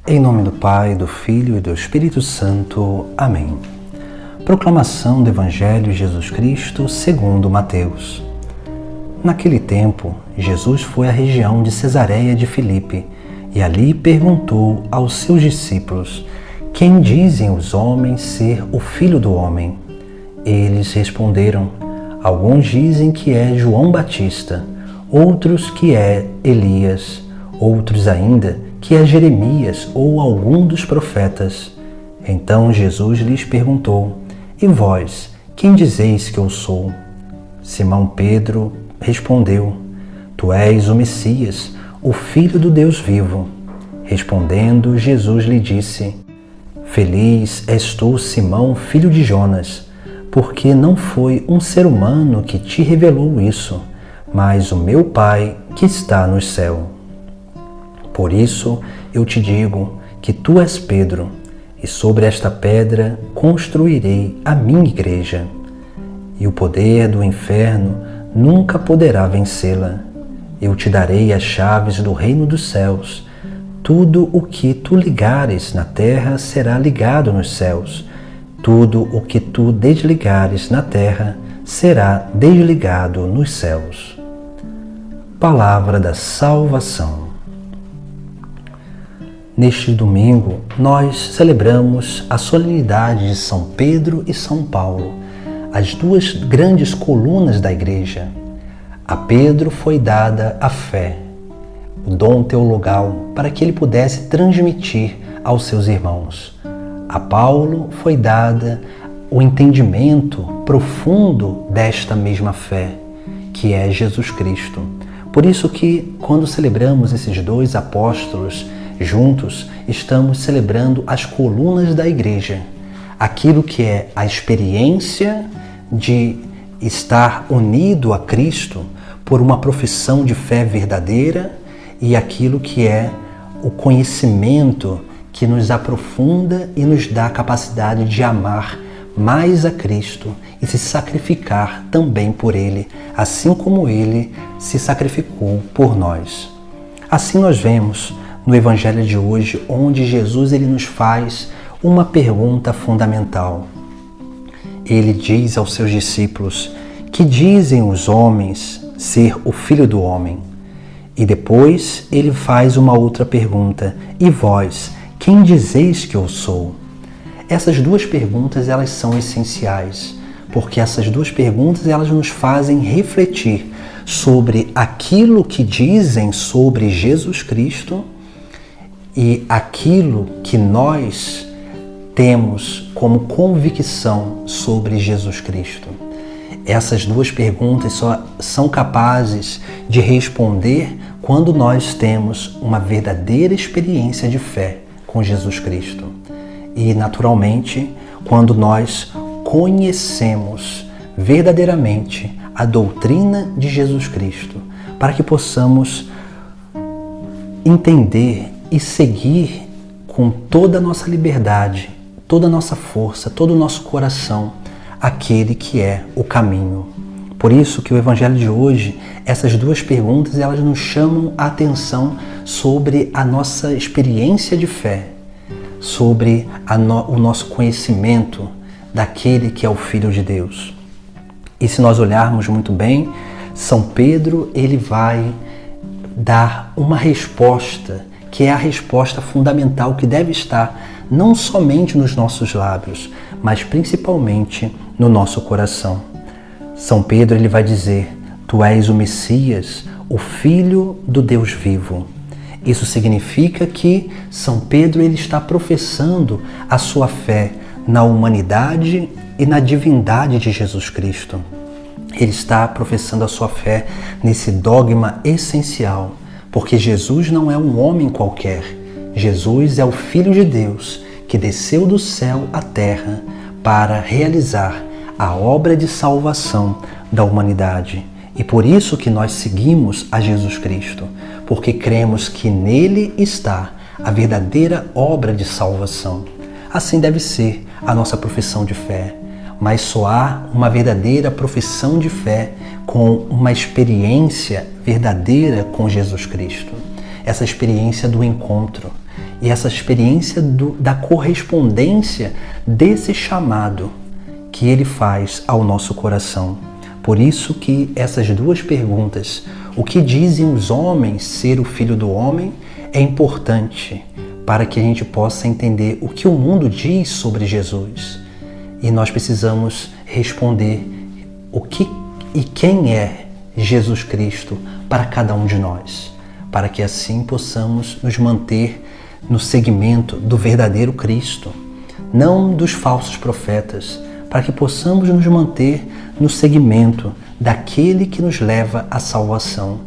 Em nome do Pai, do Filho e do Espírito Santo. Amém. Proclamação do Evangelho de Jesus Cristo segundo Mateus. Naquele tempo, Jesus foi à região de Cesareia de Filipe e ali perguntou aos seus discípulos: quem dizem os homens ser o Filho do Homem? Eles responderam: alguns dizem que é João Batista, outros que é Elias, outros ainda que é Jeremias ou algum dos profetas. Então Jesus lhes perguntou: e vós, quem dizeis que eu sou? Simão Pedro respondeu: tu és o Messias, o Filho do Deus vivo. Respondendo, Jesus lhe disse: feliz és tu, Simão, filho de Jonas, porque não foi um ser humano que te revelou isso, mas o meu Pai que está no céu. Por isso eu te digo que tu és Pedro, e sobre esta pedra construirei a minha igreja, e o poder do inferno nunca poderá vencê-la. Eu te darei as chaves do reino dos céus. Tudo o que tu ligares na terra será ligado nos céus. Tudo o que tu desligares na terra será desligado nos céus. Palavra da salvação. Neste domingo, nós celebramos a solenidade de São Pedro e São Paulo, as duas grandes colunas da Igreja. A Pedro foi dada a fé, o dom teologal, para que ele pudesse transmitir aos seus irmãos. A Paulo foi dada o entendimento profundo desta mesma fé, que é Jesus Cristo. Por isso que, quando celebramos esses dois apóstolos juntos, estamos celebrando as colunas da Igreja, aquilo que é a experiência de estar unido a Cristo por uma profissão de fé verdadeira e aquilo que é o conhecimento que nos aprofunda e nos dá a capacidade de amar mais a Cristo e se sacrificar também por Ele, assim como Ele se sacrificou por nós. Assim nós vemos no Evangelho de hoje, onde Jesus ele nos faz uma pergunta fundamental. Ele diz aos seus discípulos: que dizem os homens ser o Filho do Homem? E depois ele faz uma outra pergunta: e vós, quem dizeis que eu sou? Essas duas perguntas elas são essenciais, porque essas duas perguntas elas nos fazem refletir sobre aquilo que dizem sobre Jesus Cristo e aquilo que nós temos como convicção sobre Jesus Cristo. Essas duas perguntas só são capazes de responder quando nós temos uma verdadeira experiência de fé com Jesus Cristo. E, naturalmente, quando nós conhecemos verdadeiramente a doutrina de Jesus Cristo, para que possamos entender e seguir com toda a nossa liberdade, toda a nossa força, todo o nosso coração, aquele que é o caminho. Por isso que o Evangelho de hoje, essas duas perguntas, elas nos chamam a atenção sobre a nossa experiência de fé, sobre o nosso conhecimento daquele que é o Filho de Deus. E se nós olharmos muito bem, São Pedro, ele vai dar uma resposta que é a resposta fundamental que deve estar não somente nos nossos lábios, mas principalmente no nosso coração. São Pedro ele vai dizer: tu és o Messias, o Filho do Deus vivo. Isso significa que São Pedro ele está professando a sua fé na humanidade e na divindade de Jesus Cristo. Ele está professando a sua fé nesse dogma essencial, porque Jesus não é um homem qualquer. Jesus é o Filho de Deus que desceu do céu à terra para realizar a obra de salvação da humanidade. E por isso que nós seguimos a Jesus Cristo, porque cremos que nele está a verdadeira obra de salvação. Assim deve ser a nossa profissão de fé, mas só há uma verdadeira profissão de fé com uma experiência verdadeira com Jesus Cristo. Essa experiência do encontro. e essa experiência da correspondência desse chamado que Ele faz ao nosso coração. Por isso que essas duas perguntas, o que dizem os homens ser o Filho do Homem, é importante para que a gente possa entender o que o mundo diz sobre Jesus. E nós precisamos responder o que e quem é Jesus Cristo para cada um de nós, para que assim possamos nos manter no segmento do verdadeiro Cristo, não dos falsos profetas, para que possamos nos manter no segmento daquele que nos leva à salvação,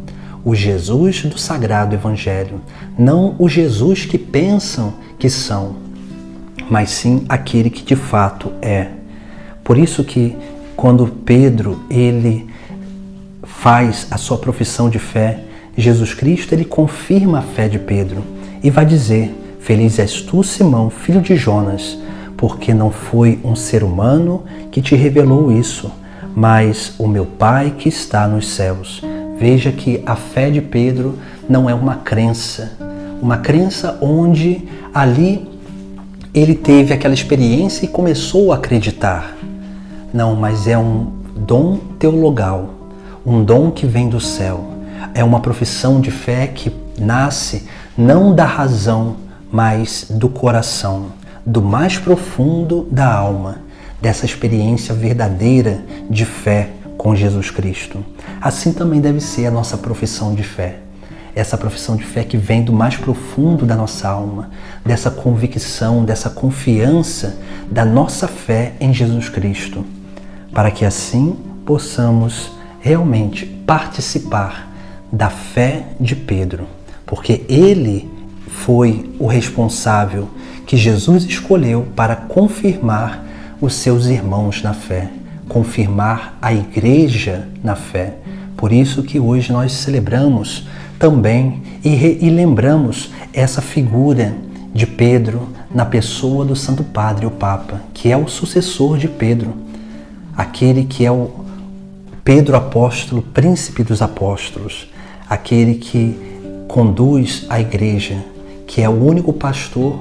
o Jesus do Sagrado Evangelho, não o Jesus que pensam que são, mas sim aquele que de fato é. Por isso que quando Pedro ele faz a sua profissão de fé, Jesus Cristo ele confirma a fé de Pedro e vai dizer: feliz és tu, Simão, filho de Jonas, porque não foi um ser humano que te revelou isso, mas o meu Pai que está nos céus. Veja que a fé de Pedro não é uma crença onde ali ele teve aquela experiência e começou a acreditar. Não, mas é um dom teologal, um dom que vem do céu. É uma profissão de fé que nasce não da razão, mas do coração, do mais profundo da alma, dessa experiência verdadeira de fé com Jesus Cristo. Assim também deve ser a nossa profissão de fé. Essa profissão de fé que vem do mais profundo da nossa alma, dessa convicção, dessa confiança da nossa fé em Jesus Cristo, para que assim possamos realmente participar da fé de Pedro, porque ele foi o responsável que Jesus escolheu para confirmar os seus irmãos na fé, confirmar a igreja na fé. Por isso que hoje nós celebramos também e lembramos essa figura de Pedro na pessoa do Santo Padre, o Papa, que é o sucessor de Pedro, aquele que é o Pedro apóstolo, príncipe dos apóstolos, aquele que conduz a igreja, que é o único pastor,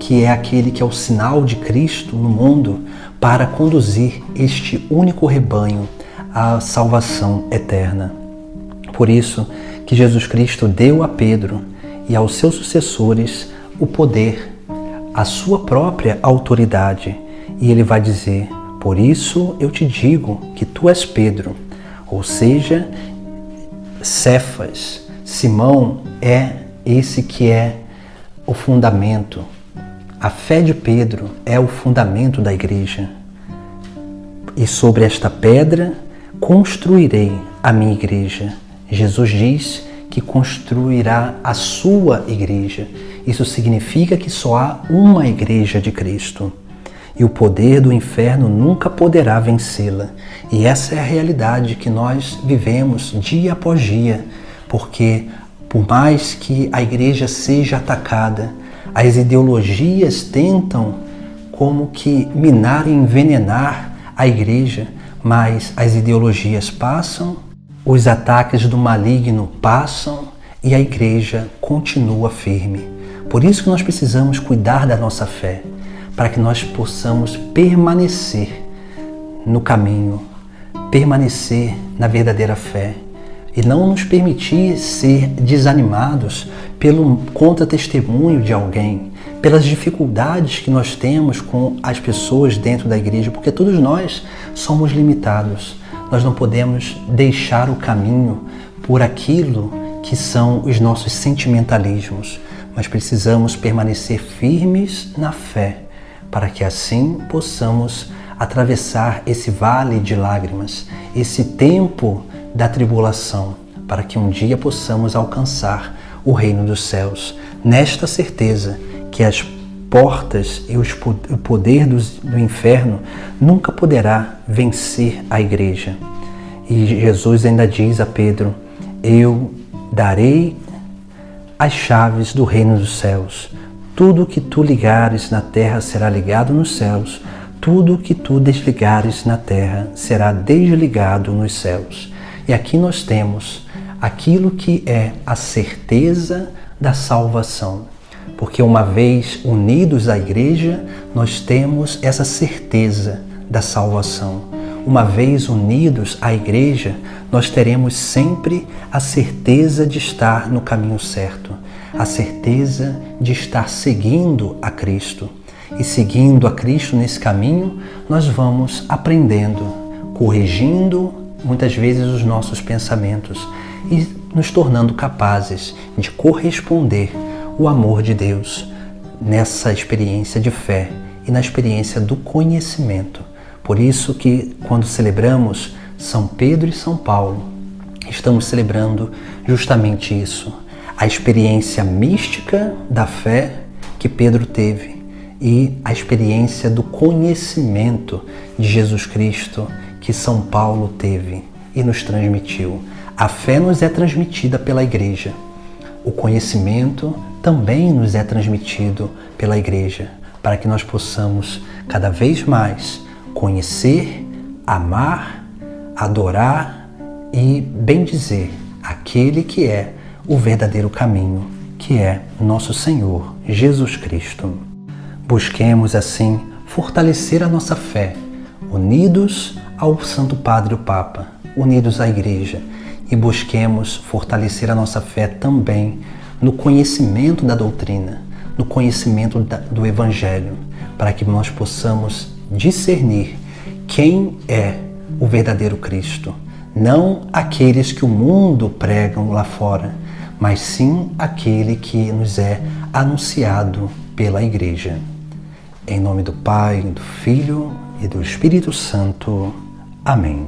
que é aquele que é o sinal de Cristo no mundo para conduzir este único rebanho à salvação eterna. Por isso que Jesus Cristo deu a Pedro e aos seus sucessores o poder, a sua própria autoridade. E ele vai dizer: por isso eu te digo que tu és Pedro, ou seja, Cefas, Simão é esse que é o fundamento. A fé de Pedro é o fundamento da igreja. E sobre esta pedra construirei a minha igreja. Jesus diz que construirá a sua igreja. Isso significa que só há uma igreja de Cristo. E o poder do inferno nunca poderá vencê-la. E essa é a realidade que nós vivemos dia após dia, porque por mais que a igreja seja atacada, as ideologias tentam como que minar e envenenar a igreja, mas as ideologias passam, os ataques do maligno passam e a igreja continua firme. Por isso que nós precisamos cuidar da nossa fé, para que nós possamos permanecer no caminho, permanecer na verdadeira fé e não nos permitir ser desanimados pelo contra-testemunho de alguém, pelas dificuldades que nós temos com as pessoas dentro da igreja, porque todos nós somos limitados. Nós não podemos deixar o caminho por aquilo que são os nossos sentimentalismos, mas precisamos permanecer firmes na fé, para que assim possamos atravessar esse vale de lágrimas, esse tempo da tribulação, para que um dia possamos alcançar o reino dos céus, nesta certeza que as portas e o poder do inferno nunca poderá vencer a igreja. E Jesus ainda diz a Pedro: eu darei as chaves do reino dos céus. Tudo que tu ligares na terra será ligado nos céus, tudo que tu desligares na terra será desligado nos céus. E aqui nós temos aquilo que é a certeza da salvação. porque uma vez unidos à igreja, nós temos essa certeza da salvação. Uma vez unidos à igreja, nós teremos sempre a certeza de estar no caminho certo, a certeza de estar seguindo a Cristo. E seguindo a Cristo nesse caminho, nós vamos aprendendo, corrigindo muitas vezes os nossos pensamentos e nos tornando capazes de corresponder o amor de Deus nessa experiência de fé e na experiência do conhecimento. Por isso que quando celebramos São Pedro e São Paulo, estamos celebrando justamente isso, a experiência mística da fé que Pedro teve e a experiência do conhecimento de Jesus Cristo que São Paulo teve e nos transmitiu. A fé nos é transmitida pela igreja. O conhecimento também nos é transmitido pela igreja, para que nós possamos cada vez mais conhecer, amar, adorar e bendizer aquele que é o verdadeiro caminho, que é nosso Senhor Jesus Cristo. Busquemos assim fortalecer a nossa fé, unidos ao Santo Padre o Papa, unidos à Igreja, e busquemos fortalecer a nossa fé também no conhecimento da doutrina, no conhecimento do Evangelho, para que nós possamos discernir quem é o verdadeiro Cristo, não aqueles que o mundo pregam lá fora, mas sim aquele que nos é anunciado pela Igreja. Em nome do Pai, do Filho e do Espírito Santo. Amém.